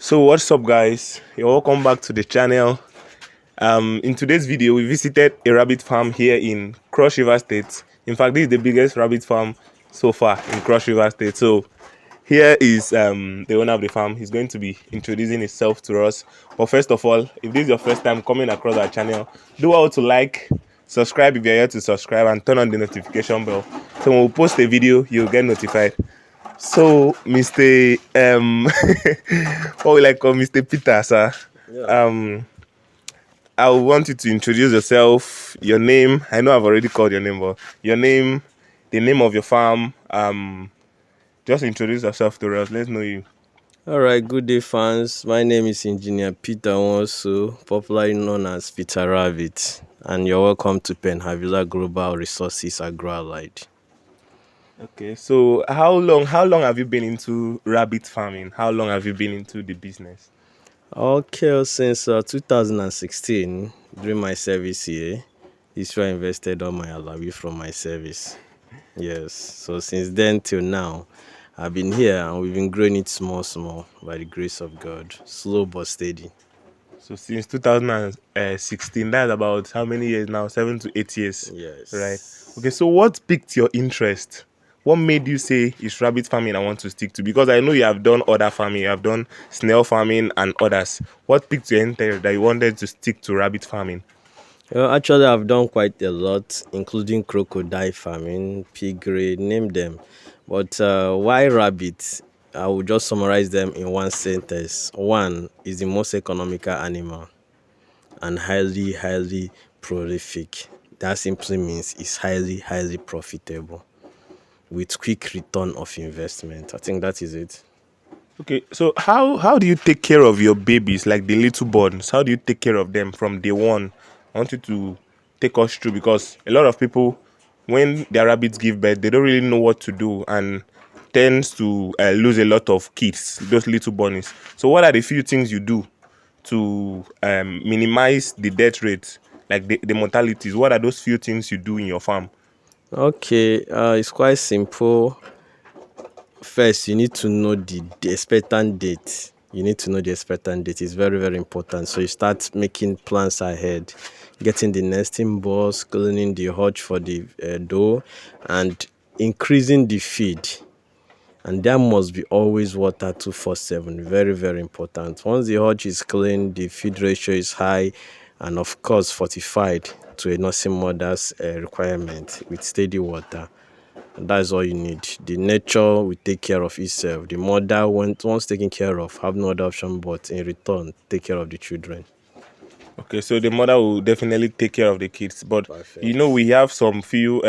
So what's up, guys? You're welcome back to the channel. In today's video, we visited a rabbit farm here in Cross River State. In fact, this is the biggest rabbit farm so far in Cross River State. So here is the owner of the farm. He's going to be introducing himself to us. But first of all, if this is your first time coming across our channel, do well to like, subscribe if you're here to subscribe, and turn on the notification bell. So when we post a video, you'll get notified. So, Mr. What we like call Mr. Peter, sir. Yeah. I want you to introduce yourself, your name. I know I've already called your name, but your name, the name of your farm. Just introduce yourself to us. Let's know you. All right, good day, fans. My name is Engineer Peter Onsu, popularly known as Peter Rabbit, and you're welcome to Penhavila Global Resources Agro-Allied. Okay. So, how long have you been into rabbit farming? How long have you been into the business? Okay, since 2016, during my service here, this is where I invested all my allowance from my service. Yes, so since then till now, I've been here and we've been growing it small by the grace of God, slow but steady. So since 2016, that's about how many years now? 7 to 8 years. Yes. Right. Okay, so what piqued your interest? What made you say it's rabbit farming I want to stick to? Because I know you have done other farming, you have done snail farming and others. What piqued your interest that you wanted to stick to rabbit farming? Actually, I've done quite a lot, including crocodile farming, piggery, name them. But why rabbits? I will just summarize them in one sentence. One is the most economical animal and highly prolific. That simply means it's highly profitable with quick return of investment. I think that is it. Okay, so how do you take care of your babies, like the little ones? How do you take care of them from day one? I want you to take us through because a lot of people, when their rabbits give birth, they don't really know what to do and tends to lose a lot of kids, those little bunnies. So what are the few things you do to minimize the death rate, like the mortalities? What are those few things you do in your farm? Okay, it's quite simple. First, you need to know the expectant date. You need to know the expectant date. It's very important. So you start making plans ahead, getting the nesting balls, cleaning the hutch for the dough, and increasing the feed. And there must be always water 24/7. Very important. Once the hutch is clean, the feed ratio is high, and of course fortified to a nursing mother's requirement with steady water. And that's all you need. The nature will take care of itself. The mother, once taken care of, have no other option but in return take care of the children. Okay, so the mother will definitely take care of the kids, but Perfect. you know we have some few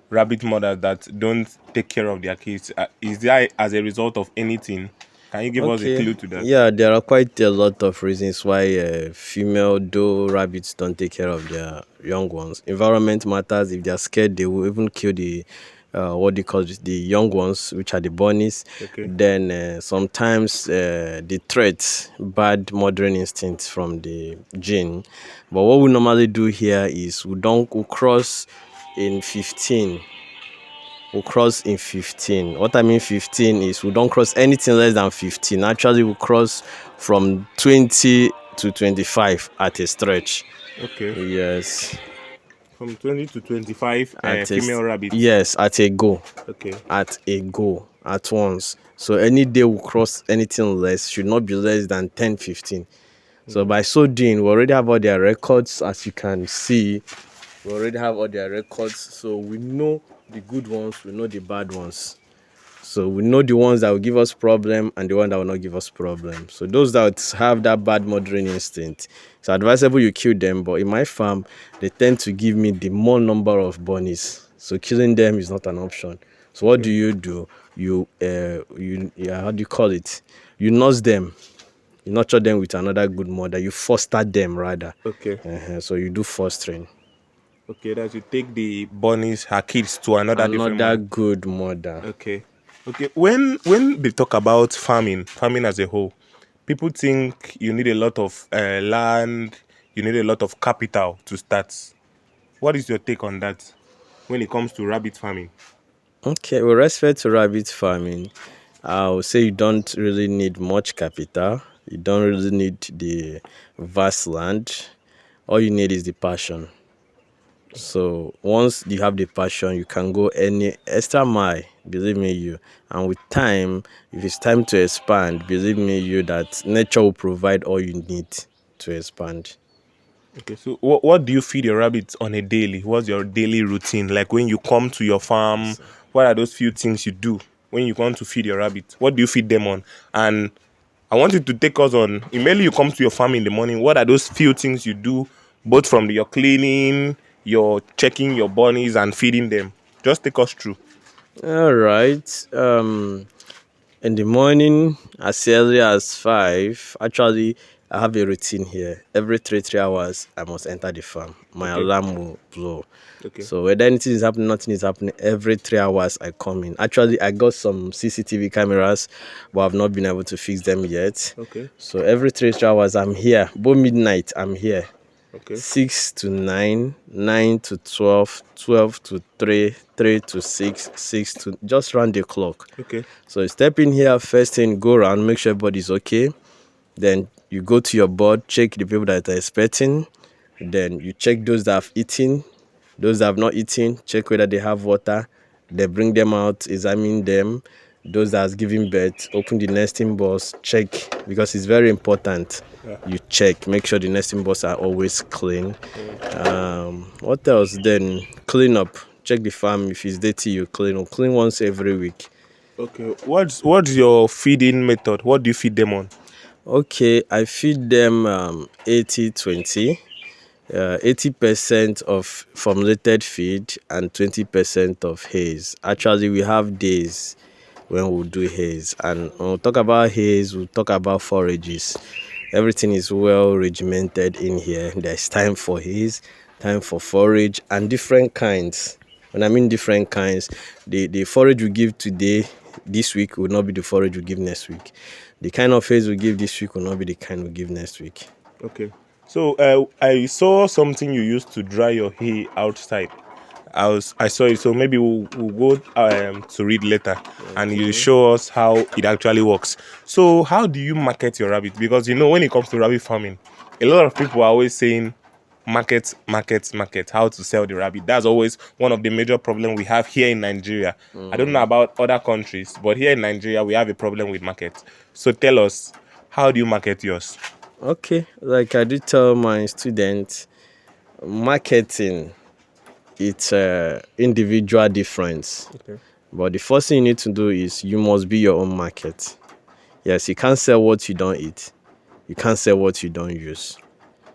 rabbit mothers that don't take care of their kids. Is that as a result of anything? Can you give us a clue to that? Yeah, there are quite a lot of reasons why female doe rabbits don't take care of their young ones. Environment matters. If they are scared, they will even kill the what do you call it, the young ones, which are the bunnies. Okay. Then sometimes the threats, bad mothering instincts from the gene. But what we normally do here is we cross in 15. We'll cross in 15. What I mean 15 is we don't cross anything less than 15. Actually, we cross from 20 to 25 at a stretch. Okay. Yes. From 20 to 25 At female rabbits. Yes, at a go. Okay. At a go, at once. So any day we cross anything less should not be less than 10, 15. So by so doing, we already have all their records, as you can see. We already have all their records, so we know the good ones, we know the bad ones. So we know the ones that will give us problem and the one that will not give us problem. So those that have that bad mothering instinct, it's advisable you kill them. But in my farm, they tend to give me the more number of bunnies. So killing them is not an option. So what do? You how do you call it? You nurse them. You nurture them with another good mother. You foster them rather. Okay. So you do fostering. Okay, that you take the bunnies, her kids to another different Another mother. good mother. Okay. Okay. When they talk about farming as a whole, people think you need a lot of land, you need a lot of capital to start. What is your take on that when it comes to rabbit farming? Okay, with respect to rabbit farming, I would say you don't really need much capital. You don't really need the vast land. All you need is the passion. So once you have the passion, you can go any extra mile, believe me you. And with time, if it's time to expand, believe me you that nature will provide all you need to expand. Okay, so what do you feed your rabbits on a daily? What's your daily routine? Like when you come to your farm, what are those few things you do when you want to feed your rabbits? What do you feed them on? And I want you to take us on. Immediately you come to your farm in the morning, what are those few things you do, both from your cleaning, your checking your bunnies, and feeding them? Just take us through. All right. In the morning, as early as 5, actually, I have a routine here. Every 3 hours, I must enter the farm. My Okay. alarm will blow. Okay. So whether anything is happening, nothing is happening. Every 3 hours, I come in. Actually, I got some CCTV cameras, but I've not been able to fix them yet. Okay. So every 3 hours, I'm here. By midnight, I'm here. Okay. 6 to 9, 9 to 12, 12 to 3, 3 to 6, 6 to just round the clock. Okay. So you step in here first thing, go around, make sure everybody's okay. Then you go to your board, check the people that are expecting. Then you check those that have eaten, those that have not eaten, check whether they have water. They bring them out, examine them. Those that has given birth, open the nesting box, check because it's very important. Yeah. You check, make sure the nesting box are always clean. What else? Then clean up. Check the farm. If it's dirty, you clean up. Clean once every week. Okay. What's your feeding method? What do you feed them on? Okay, I feed them 80-20. 80% of formulated feed and 20% of haze. Actually, we have days when we'll do haze, and when we'll talk about haze, we'll talk about forages. Everything is well regimented in here. There's time for haze, time for forage, and different kinds. When I mean different kinds, the forage we give today, this week, will not be the forage we give next week. The kind of haze we give this week will not be the kind we give next week. Okay. So I saw something you used to dry your hay outside. I saw it. So maybe we'll go to read later, and you show us how it actually works. So how do you market your rabbit? Because when it comes to rabbit farming, a lot of people are always saying market, market, market. How to sell the rabbit? That's always one of the major problems we have here in Nigeria. I don't know about other countries, but here in Nigeria we have a problem with market. So tell us, how do you market yours? Okay, like I did tell my students, marketing, it's a individual difference. Okay. But the first thing you need to do is you must be your own market. Yes, you can't sell what you don't eat. You can't sell what you don't use.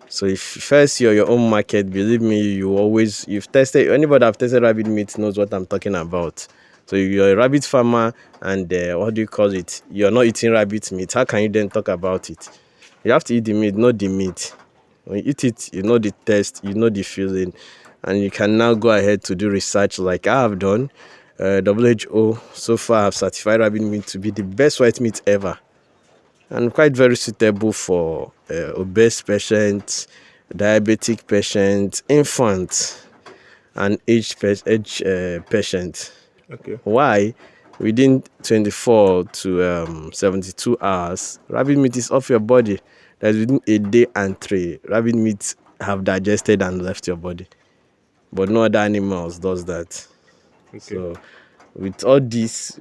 So if first you're your own market, believe me, you've tested, anybody that have tested rabbit meat knows what I'm talking about. So if you're a rabbit farmer and what do you call it? You're not eating rabbit meat, how can you then talk about it? You have to eat the meat, not the meat. When you eat it, you know the taste, you know the feeling, and you can now go ahead to do research like I have done. WHO so far have certified rabbit meat to be the best white meat ever, and quite very suitable for obese patients, diabetic patients, infants, and aged patients. Okay. Why? Within 24 to 72 hours, rabbit meat is off your body. That's within a day and 3. Rabbit meat have digested and left your body. But no other animals does that. Okay. So with all this,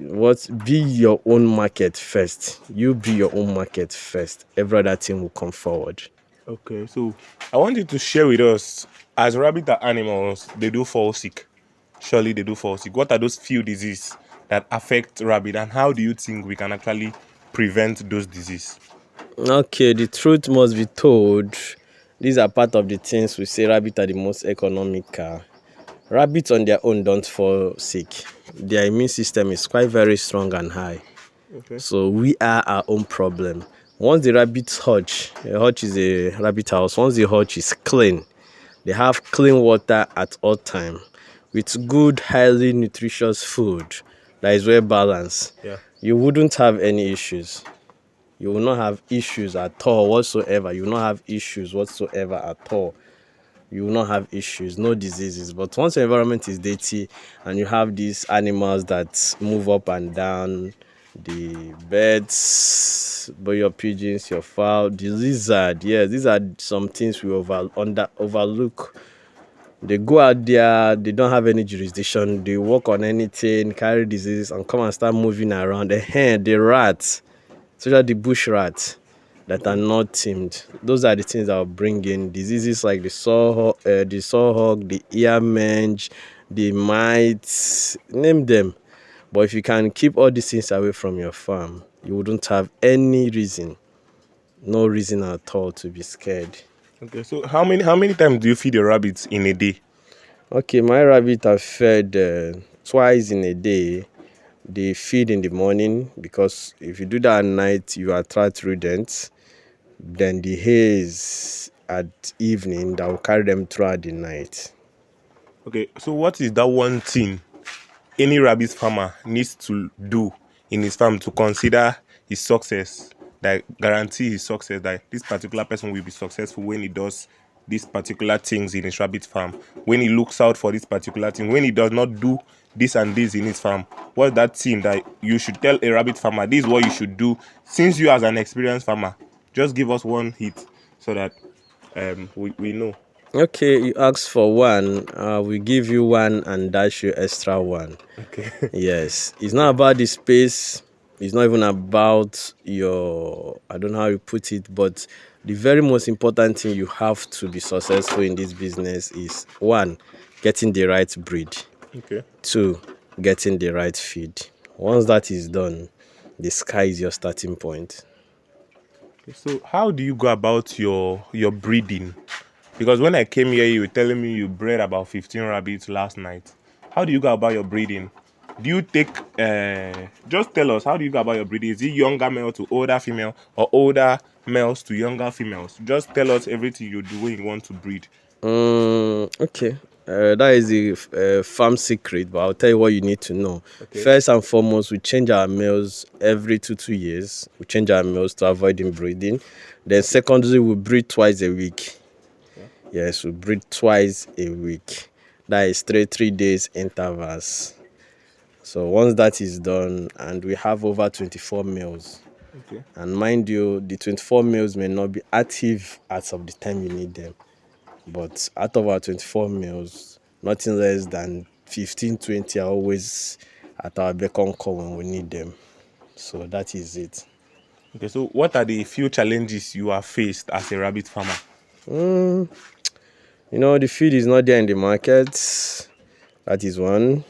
be your own market first. You be your own market first. Every other thing will come forward. Okay. So I want you to share with us, as rabbit are animals, they do fall sick. Surely they do fall sick. What are those few diseases that affect rabbit, and how do you think we can actually prevent those diseases? Okay, the truth must be told. These are part of the things we say rabbits are the most economical. Rabbits on their own don't fall sick. Their immune system is quite very strong and high. Okay. So we are our own problem. Once the rabbit's hutch, a hutch is a rabbit house, once the hutch is clean, they have clean water at all time with good, highly nutritious food that is well balanced. Yeah. You wouldn't have any issues. You will not have issues at all whatsoever. You will not have issues whatsoever at all. You will not have issues, no diseases. But once your environment is dirty and you have these animals that move up and down, the birds, but your pigeons, your fowl, the lizard. Yes, these are some things we overlook. They go out there, they don't have any jurisdiction, they walk on anything, carry diseases, and come and start moving around. The rats, especially the bush rats that are not tamed. Those are the things that will bring in diseases like the sawhawk, the ear mange, the mites, name them. But if you can keep all these things away from your farm, you wouldn't have any reason, no reason at all to be scared. Okay, so how many times do you feed your rabbits in a day? Okay, my rabbit are fed twice in a day. They feed in the morning because if you do that at night, you attract rodents. Then the haze at evening that will carry them throughout the night. Okay, so what is that one thing any rabbit farmer needs to do in his farm to consider his success, that guarantee his success, that this particular person will be successful when he does these particular things in his rabbit farm, when he looks out for this particular thing, when he does not do this and this in his farm? What's that thing that you should tell a rabbit farmer, this is what you should do? Since you, as an experienced farmer, just give us one hit so that we know. Okay, you ask for one, we give you one and dash you extra one. Okay. Yes, it's not about the space. It's not even about your, I don't know how you put it, but the very most important thing you have to be successful in this business is one, getting the right breed. Okay. Two, getting the right feed. Once that is done, the sky is your starting point. So how do you go about your breeding? Because when I came here, you were telling me you bred about 15 rabbits last night. How do you go about your breeding? Do you take just tell us, how do you go about your breeding? Is it younger male to older female, or older males to younger females? Just tell us everything you do when you want to breed. Okay. That is the farm secret, but I'll tell you what you need to know. Okay. First and foremost, we change our males every 2 years. We change our males to avoid inbreeding. Then, secondly, we breed twice a week. Okay. Yes, we breed twice a week. That is 3 days intervals. So once that is done, and we have over 24 males. Okay. And mind you, the 24 males may not be active as of the time you need them. But out of our 24 males, nothing less than 15, 20 are always at our beck and call when we need them. So that is it. Okay. So what are the few challenges you have faced as a rabbit farmer? The feed is not there in the market. That is one.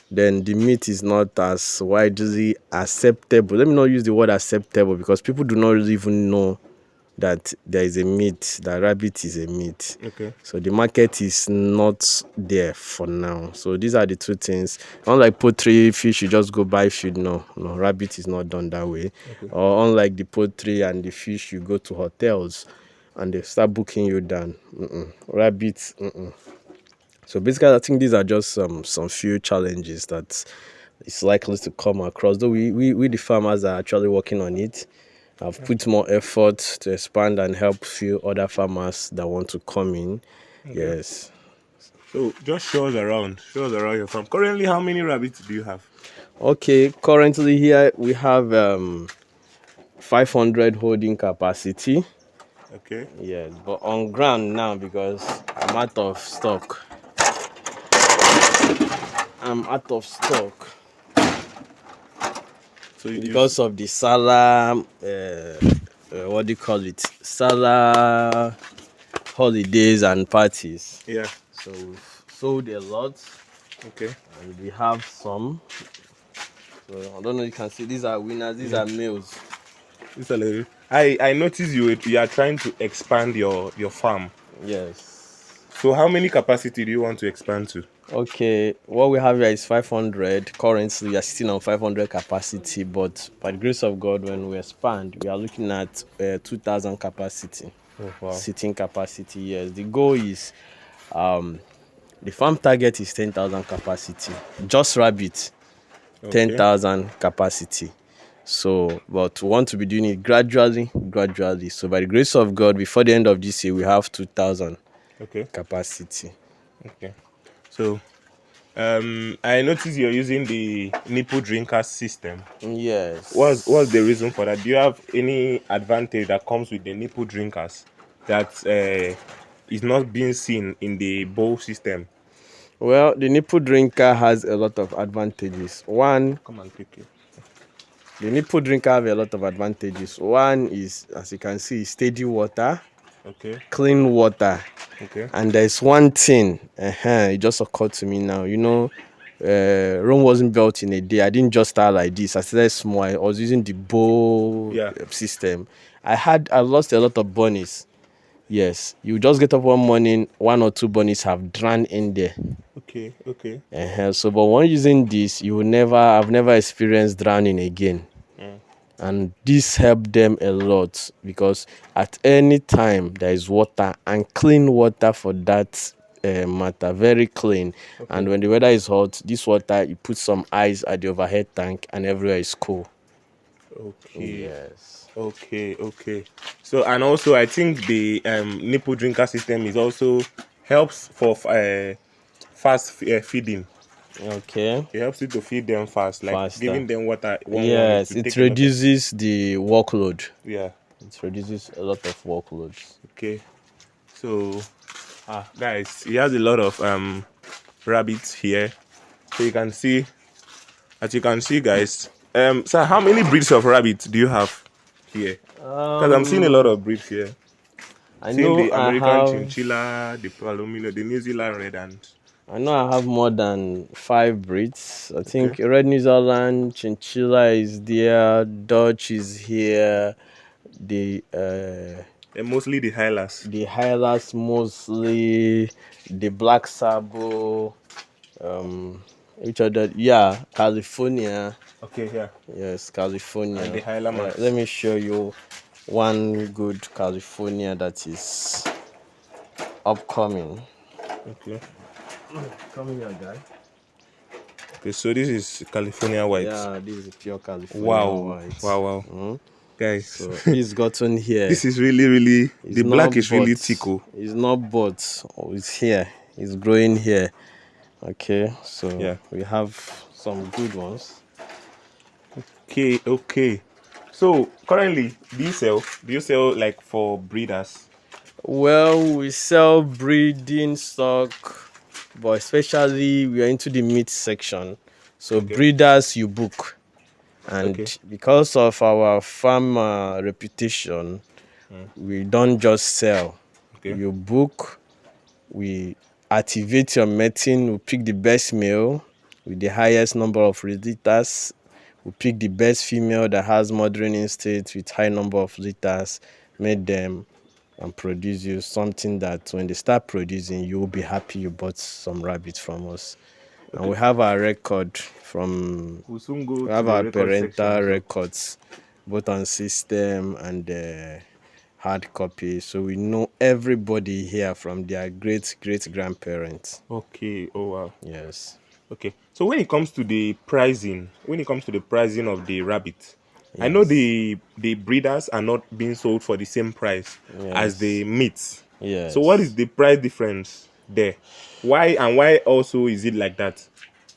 Then the meat is not as widely acceptable. Let me not use the word acceptable because people do not really even know that there is a meat, that rabbit is a meat. Okay. So the market is not there for now. So these are the two things. Unlike poultry, fish, you just go buy feed. No, rabbit is not done that way. Okay. Or unlike the poultry and the fish, you go to hotels and they start booking you down. Rabbits. So basically, I think these are just some few challenges that it's likely to come across. Though we the farmers are actually working on it. I've put more effort to expand and help few other farmers that want to come in. Okay. Yes. So just show us around. Show us around your farm. Currently, how many rabbits do you have? Okay. Currently here we have 500 holding capacity. Okay. Yes, but on ground now because I'm out of stock. So Because of the Salah, what do you call it? Salah holidays and parties. yeah. So we've sold a lot Okay. and we have some. So I don't know if you can see these are winners, these are males. This a little. I noticed you are trying to expand your farm. Yes. So how many capacity do you want to expand to? Okay, what we have here is 500. Currently, we are sitting on 500 capacity, but by the grace of God, when we expand, we are looking at 2,000 capacity. Oh, wow. Sitting capacity, yes. The goal is, the farm target is 10,000 capacity. Just rabbit, Okay. 10,000 capacity. So, but we want to be doing it gradually. So, by the grace of God, before the end of this year, we have 2,000 Okay. capacity. Okay. So I noticed you're using the nipple drinker system. Yes. What's the reason for that? Do you have any advantage that comes with the nipple drinkers that is not being seen in the bowl system? Well, the nipple drinker has a lot of advantages. One, Come and pick it. the nipple drinker have a lot of advantages. One is, as you can see, steady water, Okay. clean water. Okay. And there's one thing, it just occurred to me now. Rome wasn't built in a day. I didn't just start like this. I started small. I was using the bowl Yeah. system. I lost a lot of bunnies. Yes, you just get up one morning, one or two bunnies have drowned in there. Okay. Okay. So, but when using this, I've never experienced drowning again. And this helped them a lot because at any time there is water and clean water for that matter, very clean. Okay. And when the weather is hot, this water, you put some ice at the overhead tank and everywhere is cool. Okay. Yes. Okay. Okay. So, and also I think the nipple drinker system is also helps for fast feeding. Okay. It helps you to feed them fast, like Faster. giving them water one it Yes, will it take a lot of. reduces the workload. Yeah. It reduces a lot of workloads. Okay. So, guys, he has a lot of rabbits here. So you can see, as you can see, guys. Sir, how many breeds of rabbits do you have here? Because I'm seeing a lot of breeds here. I Seeing know the American chinchilla, the palomino, the New Zealand red, and I have more than 5 breeds. I think okay. Red New Zealand, Chinchilla is there, Dutch is here, the And mostly the Hylas. Hylas mostly, the Black Sabo, which other? Yeah, California. Okay, yeah. Yes, California. And the Hyla Max. Let me show you one good California that is upcoming. Okay. Come here, guy. Okay, so this is California white. Yeah, this is pure California Wow. white. Wow. Guys. So it's gotten here. This is really It's the black not is really but. thick. It's not but. It's here. It's growing here. Okay, so Yeah. we have some good ones. Okay. So currently, do you sell like for breeders? Well, we sell breeding stock, but especially we are into the meat section. So Okay. breeders you book. And Okay. because of our farm reputation, we don't just sell. Okay. You book, we activate your mating, we pick the best male with the highest number of litters. We pick the best female that has mothering instinct with high number of litters, mate them and produce you something that when they start producing, you will be happy you bought some rabbits from us. And we have our record from We'll soon go we to have the our record parental section. records, both on system and hard copy. So we know everybody here from their great grandparents. Okay. Oh wow. Yes. Okay. So when it comes to the pricing of the rabbit, I know Yes. the breeders are not being sold for the same price as Yes. the meats. Yes. So what is the price difference there? Why also is it like that?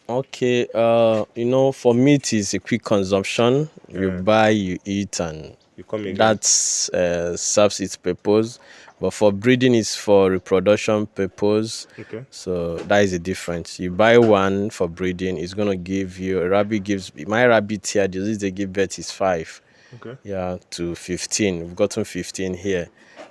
Okay, for meat is a quick consumption. You buy, you eat, and You come again. that serves its purpose. But for breeding, is for reproduction purpose. Okay. So that is the difference. You buy one for breeding, it's gonna give you my rabbit here. The least they give birth is 5. Okay. Yeah, to 15. We've gotten 15 here.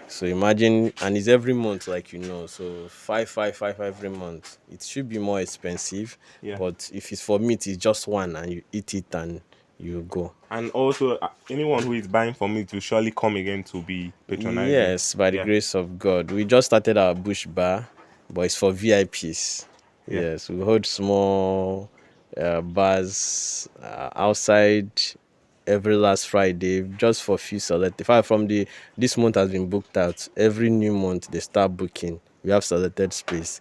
So imagine, and it's every month, so 5 every month. It should be more expensive, Yeah. but if it's for meat, it's just one, and you eat it and you go. And also, anyone who is buying from me will surely come again to be patronizing. Yes, by the grace of God. We just started our bush bar, but it's for VIPs. Yeah. Yes, we hold small bars outside every last Friday, just for few select. In fact, this month has been booked out. Every new month they start booking. We have selected space.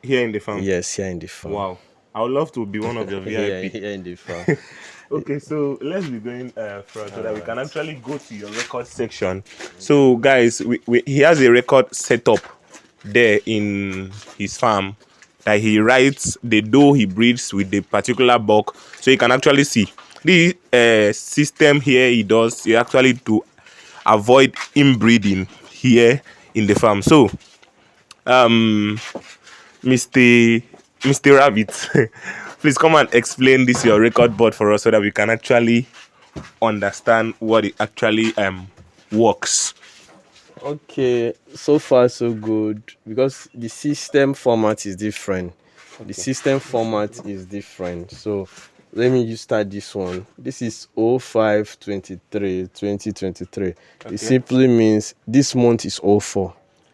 Here in the farm. Yes, here in the farm. Wow. I would love to be one of your VIP. Here in the farm. Okay, so let's be going further so that we can actually go to your record section. So, guys, he has a record set up there in his farm. that he writes the doe he breeds with the particular buck, so you can actually see the system here he does is actually to avoid inbreeding here in the farm. So Mr. Mr. Rabbit, please come and explain this your record board for us so that we can actually understand what it actually works. Okay, so far so good because the system format is different. The system format is different. So let me just start this one. This is 0523 2023. Okay. It simply means this month is 04.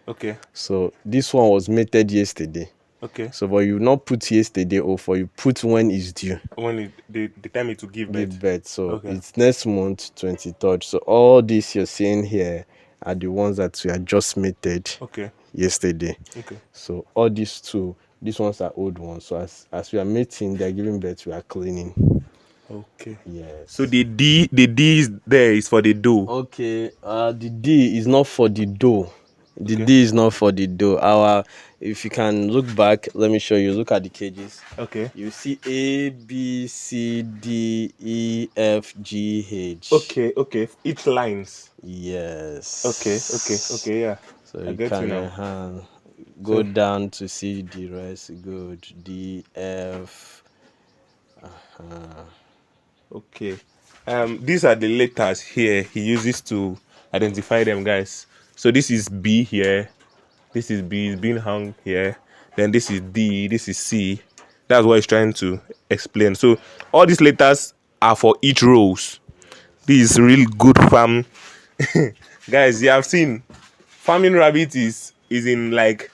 Okay. So this one was mated yesterday. Okay. So but you not put yesterday 04, you put when is due. When the time it to give birth. Give birth. So Okay. it's next month 23rd. So all this you're seeing here are the ones that we are just mated Okay. yesterday. Okay. So all these two, these ones are old ones. So as we are mating, they are giving birth, we are cleaning. Okay. Yes. So the D is there is for the doe. Okay. The D is not for the doe. The Okay. D is not for the doe. If you can look back, let me show you. Look at the cages. Okay. You see A, B, C, D, E, F, G, H. Okay. Okay. Each lines. Yes. Okay. Yeah. So I you get you can now. go So- down to see the rest. Good. D, F. Okay. These are the letters here he uses to identify them, guys. So this is B here. This is B, is being hung here. Then this is D, this is C. That's what he's trying to explain. So all these letters are for each rows. This is really good farm. Guys, you have seen farming rabbit is in like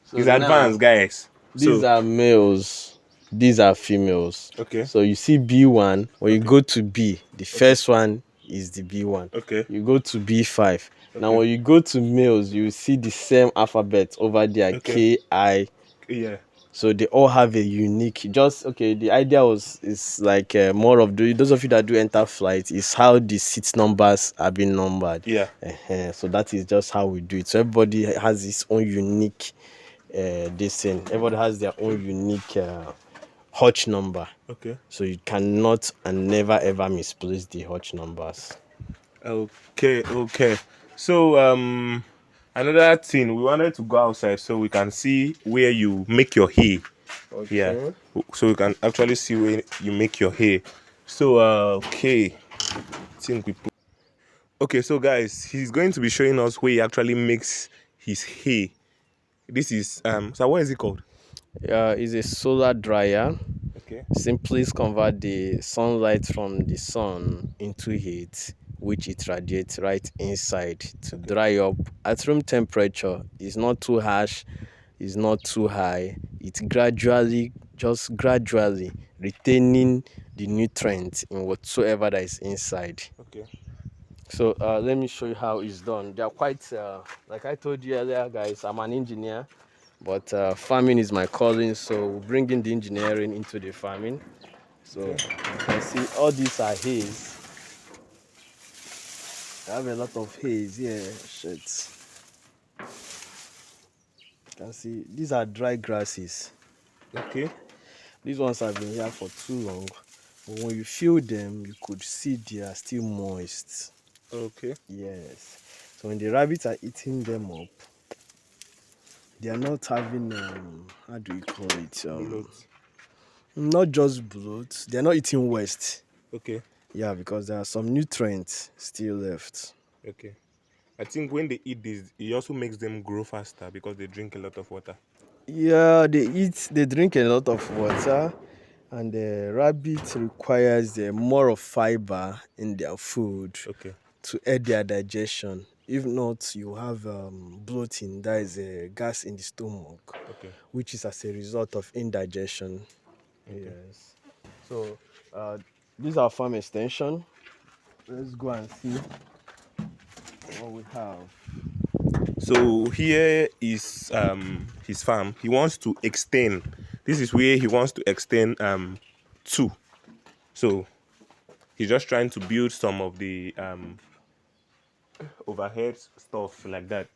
So is now, advanced, guys. these So are males. These are females. okay. So you see B1. When you Okay. go to B, the first one is the B1. Okay. You go to B5. Now Okay. when you go to males, you see the same alphabet over there. Okay. K-I. Yeah. So they all have a unique. Just okay. The idea is like more of those of you that do enter flight is how the seat numbers are being numbered. Yeah. So that is just how we do it. So everybody has his own unique this thing. Everybody has their own unique hutch number. Okay. So you cannot and never ever misplace the hutch numbers. Okay. So another thing, we wanted to go outside so we can see where you make your hay. Okay. Yeah. So we can actually see where you make your hay. So okay. I think we put. Okay, so guys, he's going to be showing us where he actually makes his hay. This is so what is it called? Is a solar dryer. Okay. Simply convert the sunlight from the sun into heat, which it radiates right inside to dry up at room temperature. It's not too harsh, it's not too high. It's just gradually retaining the nutrients in whatsoever that is inside. Okay. So let me show you how it's done. They are quite, like I told you earlier, guys, I'm an engineer, but farming is my calling, so bringing the engineering into the farming. So you can see all these are haze. I have a lot of haze here. Shit. You can see these are dry grasses. Okay. These ones have been here for too long. But when you feel them, you could see they are still moist. Okay. Yes. So when the rabbits are eating them up, they are not having how do you call it? Bloat. Not just bloat. They are not eating waste. Okay. Yeah, because there are some nutrients still left. Okay. I think when they eat this, it also makes them grow faster because they drink a lot of water. Yeah, they drink a lot of water, and the rabbit requires more of fiber in their food Okay. to aid their digestion. If not, you have bloating, that is a gas in the stomach, Okay. which is as a result of indigestion. Okay. Yes. So these are farm extension. Let's go and see what we have. So here is his farm. He wants to extend. This is where he wants to extend to. So he's just trying to build some of the overhead stuff like that.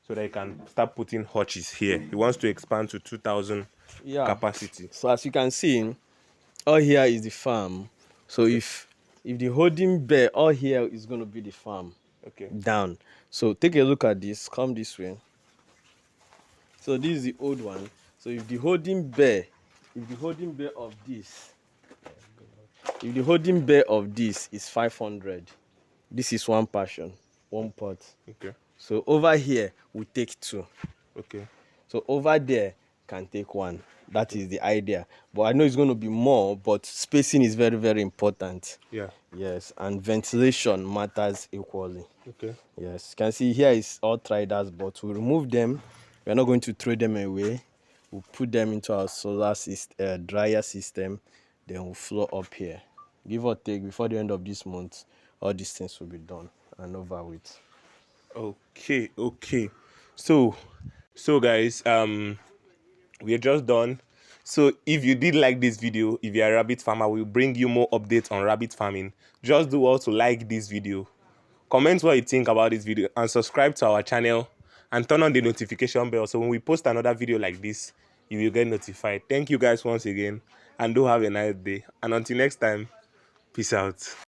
so that he can start putting hutches here. He wants to expand to 2,000 Yeah. capacity. So as you can see, all here is the farm. So Okay. if the holding bear, all here is going to be the farm Okay. down. So take a look at this. Come this way. So this is the old one. So if the holding bear of this, if the holding bear of this is 500, this is one passion, one pot. Okay. So over here we take two. Okay. So over there can take one. That is the idea. But I know it's going to be more, but spacing is very, very important. Yeah. Yes, and ventilation matters equally. Okay. Yes, you can see here is all triders, but we remove them. We're not going to throw them away. We'll put them into our solar system, dryer system. Then we'll flow up here. Give or take, before the end of this month, all these things will be done and over with. Okay. Okay. So guys, we are just done. So if you did like this video, if you're a rabbit farmer, we'll bring you more updates on rabbit farming. Just do also like this video, comment what you think about this video, and subscribe to our channel and turn on the notification bell so when we post another video like this, you will get notified. Thank you guys once again, and do have a nice day, and until next time, peace out.